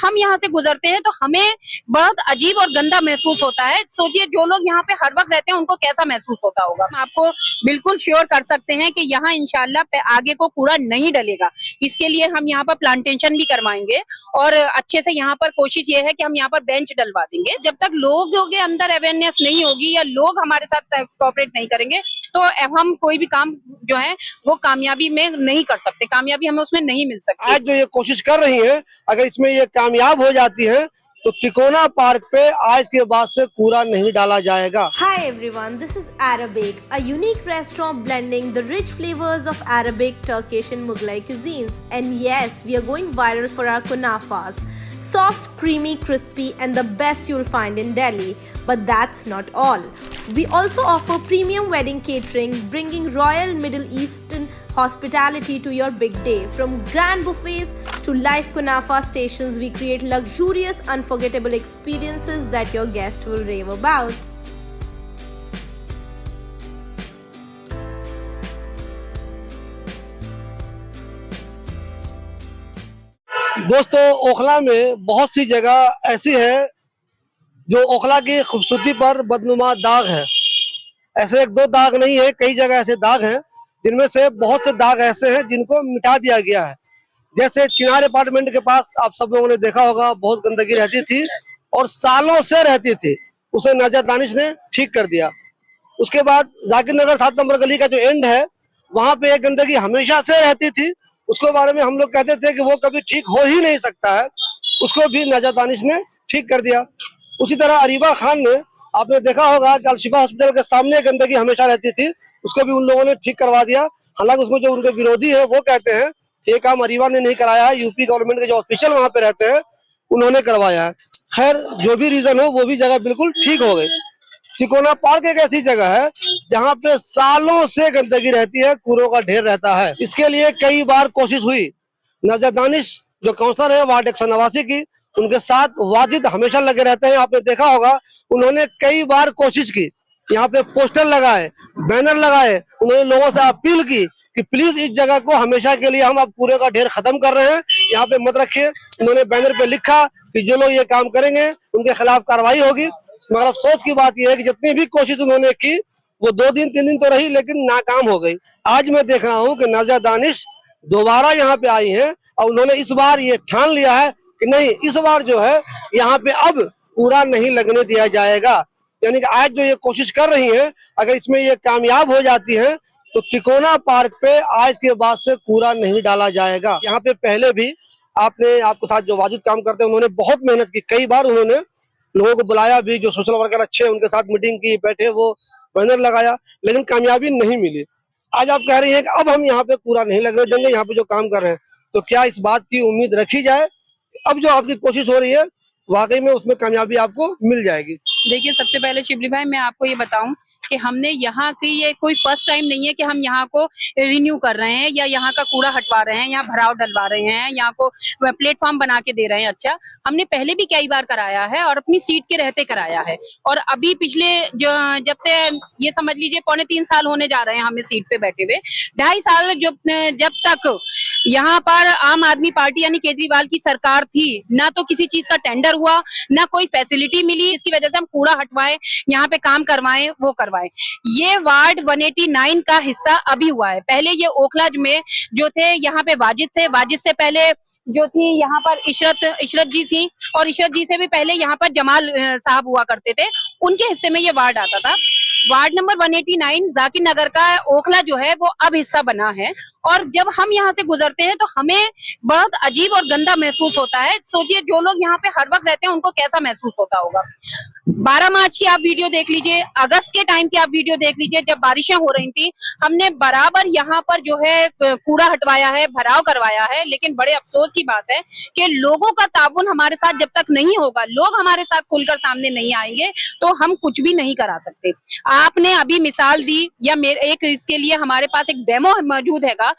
हम यहाँ से गुजरते हैं तो हमें बहुत अजीब और गंदा महसूस होता है। सोचिए जो लोग यहाँ पे हर वक्त रहते हैं उनको कैसा महसूस होता होगा। हम आपको बिल्कुल श्योर कर सकते हैं कि यहाँ इंशाल्लाह आगे को कूड़ा नहीं डलेगा। इसके लिए हम यहाँ पर प्लांटेशन भी करवाएंगे और अच्छे से यहाँ पर कोशिश ये है कि हम यहाँ पर बेंच डलवा देंगे। जब तक लोगों के अंदर अवेयरनेस नहीं होगी या लोग हमारे साथ कोऑपरेट नहीं करेंगे तो हम कोई भी काम जो है वो कामयाबी में नहीं कर सकते, कामयाबी हमें उसमें नहीं मिल सकती। आज जो ये कोशिश कर रही है, अगर इसमें ये कामयाब हो जाती है तो तिकोना पार्क पे आज के बाद से कूड़ा नहीं डाला जाएगा। Hi everyone, this is Arabic, a unique restaurant blending the rich flavors of Arabic, Turkish and Mughlai cuisines. And yes, we are going viral for our kunafas. Soft, creamy, crispy and the best you'll find in Delhi. But that's not all. We also offer premium wedding catering, bringing royal Middle Eastern hospitality to your big day. From grand buffets to live kunafa stations, we create luxurious, unforgettable experiences that your guest will rave about. दोस्तों, ओखला में बहुत सी जगह ऐसी है जो ओखला की खूबसूरती पर बदनुमा दाग है। ऐसे एक दो दाग नहीं है, कई जगह ऐसे दाग हैं, जिनमें से बहुत से दाग ऐसे हैं जिनको मिटा दिया गया है। जैसे चिनार अपार्टमेंट के पास आप सब लोगों ने देखा होगा, बहुत गंदगी रहती थी और सालों से रहती थी, उसे नजर दानिश ने ठीक कर दिया। उसके बाद जाकिर नगर 7 नंबर गली का जो एंड है, वहां पे एक गंदगी हमेशा से रहती थी। उसके बारे में हम लोग कहते थे कि वो कभी ठीक हो ही नहीं सकता है, उसको भी नजर दानिश ने ठीक कर दिया। उसी तरह अरीबा खान ने, आपने देखा होगा कि अलशिफा हॉस्पिटल के सामने गंदगी हमेशा रहती थी, उसको भी उन लोगों ने ठीक करवा दिया। हालांकि उसमें जो उनके विरोधी है वो कहते हैं कि ये काम अरीबा ने नहीं कराया है, यूपी गवर्नमेंट के जो ऑफिशियल वहां पे रहते हैं उन्होंने करवाया है। खैर, जो भी रीजन हो, वो भी जगह बिल्कुल ठीक हो गई। तिकोना पार्क एक ऐसी जगह है जहाँ पे सालों से गंदगी रहती है, कूड़ों का ढेर रहता है। इसके लिए कई बार कोशिश हुई। नजर दानिश जो काउंसलर है वार्ड 189 की, उनके साथ वाजिद हमेशा लगे रहते हैं। आपने देखा होगा, उन्होंने कई बार कोशिश की, यहाँ पे पोस्टर लगाए, बैनर लगाए, उन्होंने लोगों से अपील की कि प्लीज इस जगह को हमेशा के लिए हम अब कूड़े का ढेर खत्म कर रहे हैं, यहाँ पे मत रखिए। उन्होंने बैनर पे लिखा कि जो लोग ये काम करेंगे उनके खिलाफ कार्रवाई होगी। मगर अफसोस की बात यह है कि जितनी भी कोशिश उन्होंने की वो 2 दिन 3 दिन तो रही, लेकिन नाकाम हो गई। आज मैं देख रहा हूँ कि नजर दानिश दोबारा यहाँ पे आई हैं और उन्होंने इस बार ये ठान लिया है कि नहीं, इस बार जो है यहाँ पे अब कूड़ा नहीं लगने दिया जाएगा। यानी कि आज जो ये कोशिश कर रही है, अगर इसमें ये कामयाब हो जाती है तो तिकोना पार्क पे आज के बाद से कूड़ा नहीं डाला जाएगा। यहाँ पे पहले भी आपके साथ जो वाजिद काम करते हैं, उन्होंने बहुत मेहनत की। कई बार उन्होंने लोगों को बुलाया भी, जो सोशल वर्कर अच्छे हैं उनके साथ मीटिंग की, बैठे, वो बैनर लगाया, लेकिन कामयाबी नहीं मिली। आज आप कह रही हैं कि अब हम यहाँ पे कूड़ा नहीं लगने देंगे, यहाँ पे जो काम कर रहे हैं। तो क्या इस बात की उम्मीद रखी जाए, अब जो आपकी कोशिश हो रही है वाकई में उसमें कामयाबी आपको मिल जाएगी? देखिए, सबसे पहले शिबली भाई मैं आपको ये बताऊं कि हमने यहाँ की, ये कोई फर्स्ट टाइम नहीं है कि हम यहाँ को रिन्यू कर रहे हैं या यहाँ का कूड़ा हटवा रहे हैं, यहाँ भराव डलवा रहे हैं, यहाँ को प्लेटफॉर्म बना के दे रहे हैं। अच्छा, हमने पहले भी कई बार कराया है और अपनी सीट के रहते कराया है। और अभी पिछले जब से ये समझ लीजिए 3.25 साल होने जा रहे हैं हमें सीट पे बैठे हुए। 2.5 साल जब तक यहाँ पर आम आदमी पार्टी यानी केजरीवाल की सरकार थी, ना तो किसी चीज का टेंडर हुआ, ना कोई फैसिलिटी मिली। इसकी वजह से हम कूड़ा हटवाए, यहाँ पे काम करवाएं, वो करवाएं। ये वार्ड 189 का हिस्सा अभी हुआ है। पहले ये ओखला में जो थे, यहाँ पे वाजिद से पहले जो थी यहाँ पर इशरत जी थी, और इशरत जी से भी पहले यहाँ पर जमाल साहब हुआ करते थे, उनके हिस्से में ये वार्ड आता था। वार्ड नंबर 189 जाकिर नगर का ओखला जो है वो अब हिस्सा बना है। और जब हम यहाँ से गुजरते हैं तो हमें बहुत अजीब और गंदा महसूस होता है। सोचिए जो लोग यहाँ पे हर वक्त रहते हैं उनको कैसा महसूस होता होगा। 12 मार्च की आप वीडियो देख लीजिए, अगस्त के टाइम की आप वीडियो देख लीजिए, जब बारिशें हो रही थी, हमने बराबर यहाँ पर जो है कूड़ा हटवाया है, भराव करवाया है। लेकिन बड़े अफसोस की बात है कि लोगों का ताउन हमारे साथ जब तक नहीं होगा, लोग हमारे साथ खुलकर सामने नहीं आएंगे, तो हम कुछ भी नहीं करा सकते। आपने अभी मिसाल दी, या एक इसके लिए हमारे पास एक डेमो मौजूद हैगा,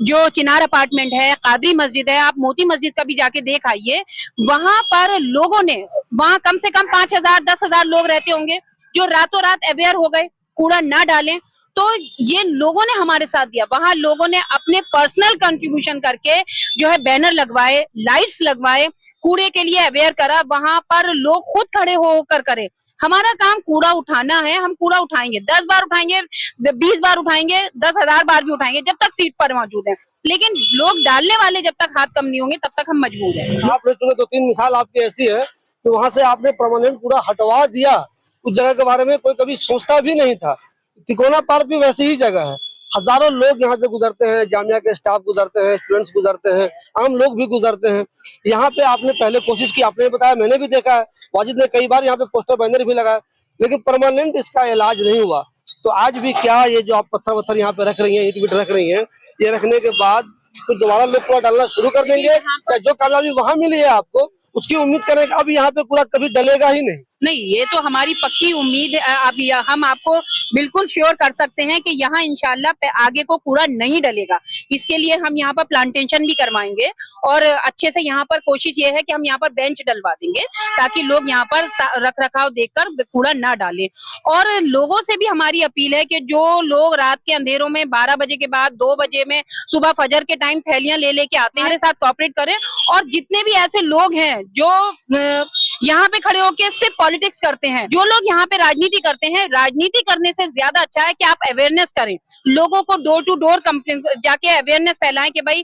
जो चिनार अपार्टमेंट है, कादरी मस्जिद है, आप मोती मस्जिद का भी जाके देख आइए। वहां पर लोगों ने, वहां कम से कम 5,000 10,000 लोग रहते होंगे जो रातों रात अवेयर हो गए कूड़ा ना डालें। तो ये लोगों ने हमारे साथ दिया। वहां लोगों ने अपने पर्सनल कंट्रीब्यूशन करके जो है बैनर लगवाए, लाइट्स लगवाए, कूड़े के लिए अवेयर करा, वहां पर लोग खुद खड़े होकर करें। हमारा काम कूड़ा उठाना है, हम कूड़ा उठाएंगे, 10 बार उठाएंगे, 20 बार उठाएंगे, 10,000 बार भी उठाएंगे, जब तक सीट पर मौजूद है। लेकिन लोग डालने वाले जब तक हाथ कम नहीं होंगे तब तक हम मजबूर हैं। आप चुके 2-3 मिसाल आपकी ऐसी है कि वहां से आपने परमानेंट कूड़ा हटवा दिया, उस जगह के बारे में कोई कभी सोचता भी नहीं था। तिकोना पार्क भी वैसी ही जगह है, हजारों लोग यहाँ से गुजरते हैं, जामिया के स्टाफ गुजरते हैं, स्टूडेंट्स गुजरते हैं, आम लोग भी गुजरते हैं। यहाँ पे आपने पहले कोशिश की, आपने बताया, मैंने भी देखा है, वाजिद ने कई बार यहाँ पे पोस्टर बैनर भी लगाया, लेकिन परमानेंट इसका इलाज नहीं हुआ। तो आज भी क्या ये जो आप पत्थर वत्थर यहाँ पे रख रही हैं, ईंट विट रख रही हैं, ये रखने के बाद फिर दोबारा लोग कूड़ा डालना शुरू कर देंगे? या जो कामयाबी वहाँ मिली है आपको, उसकी उम्मीद करें कि अब यहाँ पे कूड़ा कभी डलेगा ही नहीं? नहीं, ये तो हमारी पक्की उम्मीद है। अब हम आपको बिल्कुल श्योर कर सकते हैं कि यहाँ इंशाल्लाह आगे को कूड़ा नहीं डलेगा। इसके लिए हम यहाँ पर प्लांटेशन भी करवाएंगे और अच्छे से यहाँ पर कोशिश ये है कि हम यहाँ पर बेंच डलवा देंगे ताकि लोग यहाँ पर रख रखाव देखकर कूड़ा ना डालें। और लोगों से भी हमारी अपील है कि जो लोग रात के अंधेरों में 12 बजे के बाद 2 बजे में सुबह फजर के टाइम थैलियां ले लेके आते हैं, हमारे साथ कोऑपरेट करें। और जितने भी ऐसे लोग हैं जो यहाँ पे खड़े होकर सिर्फ पॉलिटिक्स करते हैं, जो लोग यहाँ पे राजनीति करते हैं, राजनीति करने से ज्यादा अच्छा है कि आप अवेयरनेस करें, लोगों को डोर टू डोर जाके अवेयरनेस फैलाएं कि भाई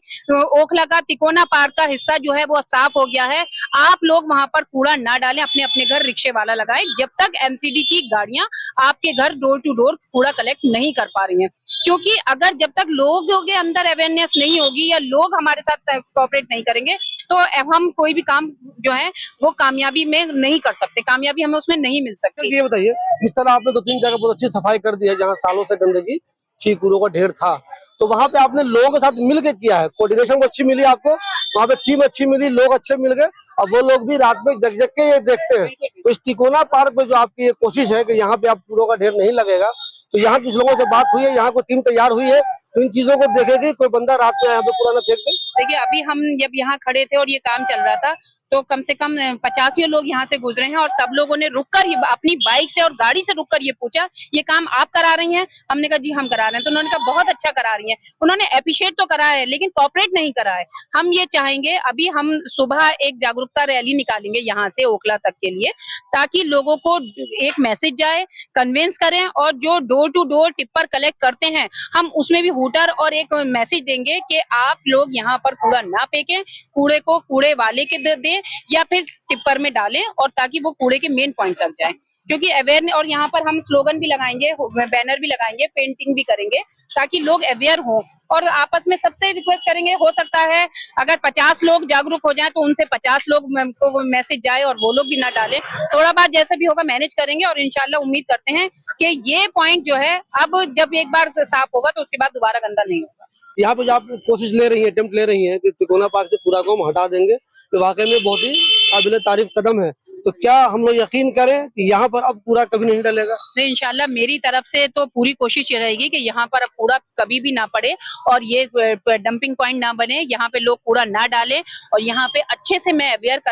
ओखला का तिकोना पार्क का हिस्सा जो है वो साफ हो गया है, आप लोग वहां पर कूड़ा ना डालें, अपने अपने घर रिक्शे वाला लगाएं, जब तक एमसीडी की गाड़ियां आपके घर डोर टू डोर कूड़ा कलेक्ट नहीं कर पा रही हैं। क्योंकि अगर जब तक लोगों के अंदर अवेयरनेस नहीं होगी या लोग हमारे साथ कोऑपरेट नहीं करेंगे तो हम कोई भी काम जो है वो कामयाबी में नहीं कर सकते, कामयाबी हमें उसमें नहीं मिल सकती। ये बताइए, इस तरह आपने 2-3 जगह बहुत अच्छी सफाई कर दी है जहाँ सालों से गंदगी थी, कूड़ों का ढेर था, तो वहाँ पे आपने लोगों के साथ मिलकर किया है, कोऑर्डिनेशन अच्छी मिली आपको, वहाँ पे टीम अच्छी मिली, लोग अच्छे मिल गए, और वो लोग भी रात में जग जग के ये देखते हैं। तो इस तिकोना पार्क में जो आपकी ये कोशिश है कि यहाँ पे आप कूड़ों का ढेर नहीं लगेगा, तो यहाँ कुछ लोगों से बात हुई है, यहाँ कोई टीम तैयार हुई है, तो इन चीजों को देखेगी, कोई बंदा रात में यहाँ पे कूड़ा ना फेंक दे? देखिए, अभी हम जब यहाँ खड़े थे और ये काम चल रहा था तो कम से कम 50 लोग यहाँ से गुजरे हैं और सब लोगों ने रुककर अपनी बाइक से और गाड़ी से रुककर ये पूछा, ये काम आप करा रही हैं? हमने कहा जी हम करा रहे हैं। तो उन्होंने कहा बहुत अच्छा करा रही हैं। उन्होंने एप्रिशिएट तो करा है लेकिन कोऑपरेट नहीं करा है। हम ये चाहेंगे, अभी हम सुबह एक जागरूकता रैली निकालेंगे यहाँ से ओखला तक के लिए, ताकि लोगों को एक मैसेज जाए, कन्विंस करें, और जो door to door tipper collect करते हैं हम उसमें भी हूटर और एक मैसेज देंगे कि आप लोग यहाँ पर कूड़ा ना फेंकें, कूड़े को कूड़े वाले के दें या फिर टिप्पर में डालें, और ताकि वो कूड़े के मेन पॉइंट तक जाए। क्योंकि अवेयर, और यहाँ पर हम स्लोगन भी लगाएंगे, बैनर भी लगाएंगे, पेंटिंग भी करेंगे ताकि लोग अवेयर हों। और आपस में सबसे रिक्वेस्ट करेंगे, हो सकता है अगर 50 लोग जागरूक हो जाएं तो उनसे 50 लोग को मैसेज जाए और वो लोग भी ना डालें। थोड़ा बात जैसे भी होगा मैनेज करेंगे और इंशाल्लाह उम्मीद करते हैं कि ये पॉइंट जो है अब जब एक बार साफ होगा तो उसके बाद दोबारा गंदा नहीं होगा। यहाँ पे जो आप कोशिश ले रही है, अटेम्प्ट ले रही है कि तिकोना पार्क से कूड़ा को हम हटा देंगे, तो वाकई में बहुत ही काबिल तारीफ कदम है। तो क्या हम लोग यकीन करें कि यहाँ पर अब कूड़ा कभी नहीं डलेगा? नहीं, इंशाल्लाह मेरी तरफ से तो पूरी कोशिश ये रहेगी कि यहाँ पर अब कूड़ा कभी भी ना पड़े और ये डंपिंग पॉइंट ना बने, यहाँ पे लोग कूड़ा ना डालें, और यहाँ पे अच्छे से मैं अवेयर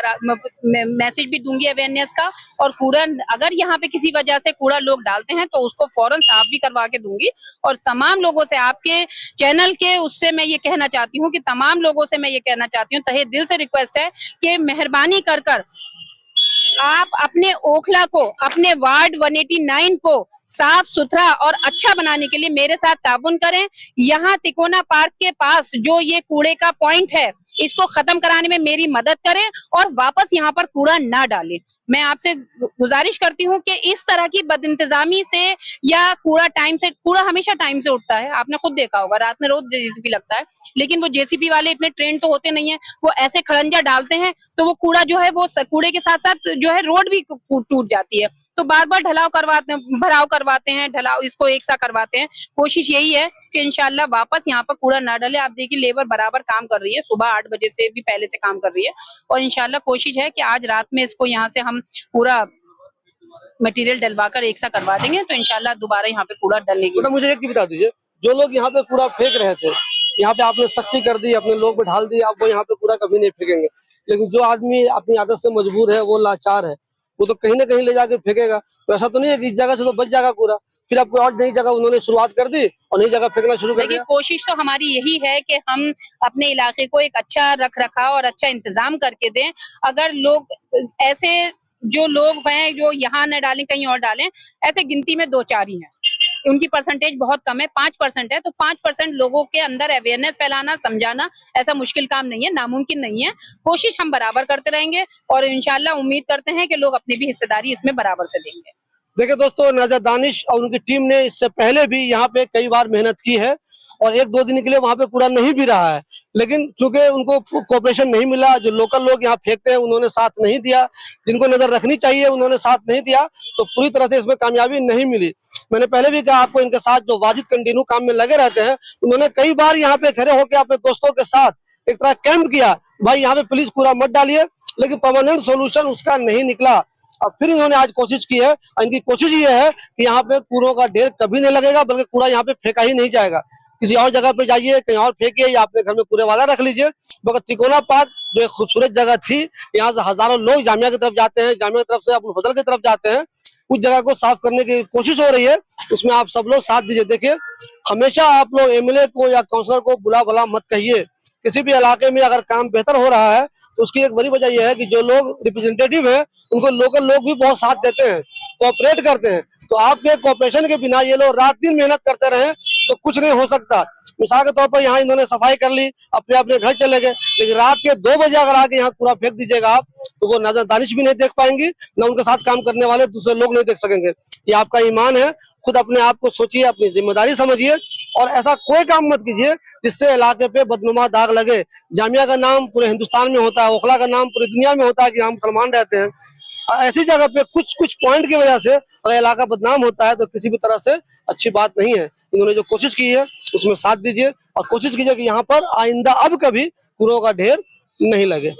मैसेज भी दूंगी अवेयरनेस का। और कूड़ा अगर यहाँ पे किसी वजह से कूड़ा लोग डालते हैं तो उसको फौरन साफ भी करवा के दूंगी। और तमाम लोगों से, आपके चैनल के उससे मैं ये कहना चाहती हूँ कि तमाम लोगों से मैं ये कहना चाहती हूँ, तहे दिल से रिक्वेस्ट है कि मेहरबानी कर आप अपने ओखला को, अपने वार्ड 189 को साफ सुथरा और अच्छा बनाने के लिए मेरे साथ ताउन करें। यहाँ तिकोना पार्क के पास जो ये कूड़े का पॉइंट है, इसको खत्म कराने में मेरी मदद करें और वापस यहाँ पर कूड़ा ना डालें। मैं आपसे गुजारिश करती हूँ कि इस तरह की बदइंतजामी से, या कूड़ा हमेशा टाइम से उठता है, आपने खुद देखा होगा, रात में रोज जेसीबी लगता है, लेकिन वो जेसीबी वाले इतने ट्रेंड तो होते नहीं है, वो ऐसे खड़ंजा डालते हैं तो वो कूड़ा जो है वो कूड़े के साथ साथ जो है रोड भी टूट जाती है। तो बार बार भराव करवाते हैं, ढलाव इसको एक सा करवाते हैं। कोशिश यही है कि इंशाल्लाह वापस यहाँ पर कूड़ा ना डले। आप देखिए लेबर बराबर काम कर रही है, सुबह 8 बजे से भी पहले से काम कर रही है, और इंशाल्लाह कोशिश है कि आज रात में इसको यहाँ से हम पूरा मटेरियल डलवाकर एक सा करवा देंगे, तो इंशाल्लाह दोबारा यहाँ पे कूड़ा डलेगी। तो मुझे एक चीज बता दीजिए, जो लोग यहाँ पे कूड़ा फेंक रहे थे, यहाँ पे आपने सख्ती कर दी, अपने लोग बैठा दिए, अब वो यहाँ पे कूड़ा कभी नहीं फेंकेंगे, लेकिन जो आदमी अपनी आदत से मजबूर है, वो लाचार है, वो तो कहीं ना कहीं ले जाके फेंकेगा। तो ऐसा तो नहीं है कि इस जगह से तो बच जाएगा कूड़ा, फिर अब कोई और नई जगह उन्होंने शुरुआत कर दी और नई जगह फेंकना शुरू कर देखिए, दिया। कोशिश तो हमारी यही है कि हम अपने इलाके को एक अच्छा रख रखाव और अच्छा इंतजाम करके दें। अगर लोग ऐसे जो लोग हैं जो यहाँ न डालें कहीं और डालें, ऐसे गिनती में 2-4 ही हैं। उनकी परसेंटेज बहुत कम है, 5% है, तो 5% लोगों के अंदर अवेयरनेस फैलाना, समझाना ऐसा मुश्किल काम नहीं है, नामुमकिन नहीं है। कोशिश हम बराबर करते रहेंगे और इंशाल्लाह उम्मीद करते हैं कि लोग अपनी भी हिस्सेदारी इसमें बराबर से देंगे। देखिए दोस्तों, नाज़ा दानिश और उनकी टीम ने इससे पहले भी यहाँ पे कई बार मेहनत की है और 1-2 दिन के लिए वहाँ पे कूड़ा नहीं भी रहा है, लेकिन चूंकि उनको कोऑपरेशन नहीं मिला, जो लोकल लोग यहाँ फेंकते हैं उन्होंने साथ नहीं दिया, जिनको नजर रखनी चाहिए उन्होंने साथ नहीं दिया, तो पूरी तरह से इसमें कामयाबी नहीं मिली। मैंने पहले भी कहा आपको, इनके साथ जो वाजिद कंटिन्यू काम में लगे रहते हैं, उन्होंने कई बार यहाँ पे खड़े होकर अपने दोस्तों के साथ एक तरह कैंप किया, भाई यहाँ पे प्लीज कूड़ा मत डालिए, लेकिन परमानेंट सोल्यूशन उसका नहीं निकला। अब फिर इन्होंने आज कोशिश की है, इनकी कोशिश ये है कि यहाँ पे कूड़ों का ढेर कभी नहीं लगेगा, बल्कि कूड़ा यहाँ पे फेंका ही नहीं जाएगा। किसी और जगह पे जाइए, कहीं और फेंकिए या अपने घर में कूड़े वाला रख लीजिए, मगर तिकोना पार्क जो एक खूबसूरत जगह थी, यहाँ से हजारों लोग जामिया की तरफ जाते हैं, जामिया की तरफ से अबुल फजल की तरफ जाते हैं, उस जगह को साफ करने की कोशिश हो रही है, उसमें आप सब लोग साथ दीजिए। देखिए, हमेशा आप लोग एमएलए को या काउंसलर को बुला भला मत कहिए। किसी भी इलाके में अगर काम बेहतर हो रहा है तो उसकी एक बड़ी वजह यह है कि जो लोग रिप्रेजेंटेटिव हैं उनको लोकल लोग भी बहुत साथ देते हैं, कोऑपरेट करते हैं। तो आपके कोऑपरेशन के बिना ये लोग रात दिन मेहनत करते रहे तो कुछ नहीं हो सकता। मिसाल के तौर पर यहाँ इन्होंने सफाई कर ली, अपने अपने घर चले गए, लेकिन रात के 2 बजे अगर आके यहाँ कूड़ा फेंक दीजिएगा आप, तो वो नाज़ा दानिश भी नहीं देख पाएंगी, न उनके साथ काम करने वाले दूसरे लोग नहीं देख सकेंगे। ये आपका ईमान है, खुद अपने आप को सोचिए, अपनी जिम्मेदारी समझिए और ऐसा कोई काम मत कीजिए जिससे इलाके पे बदनुमा दाग लगे। जामिया का नाम पूरे हिंदुस्तान में होता है, ओखला का नाम पूरी दुनिया में होता है कि हम मुसलमान रहते हैं। ऐसी जगह पे कुछ पॉइंट की वजह से अगर इलाका बदनाम होता है तो किसी भी तरह से अच्छी बात नहीं है। इन्होंने जो कोशिश की है उसमें साथ दीजिए और कोशिश कीजिए कि यहाँ पर आइंदा अब कभी कूड़ों का ढेर नहीं लगे।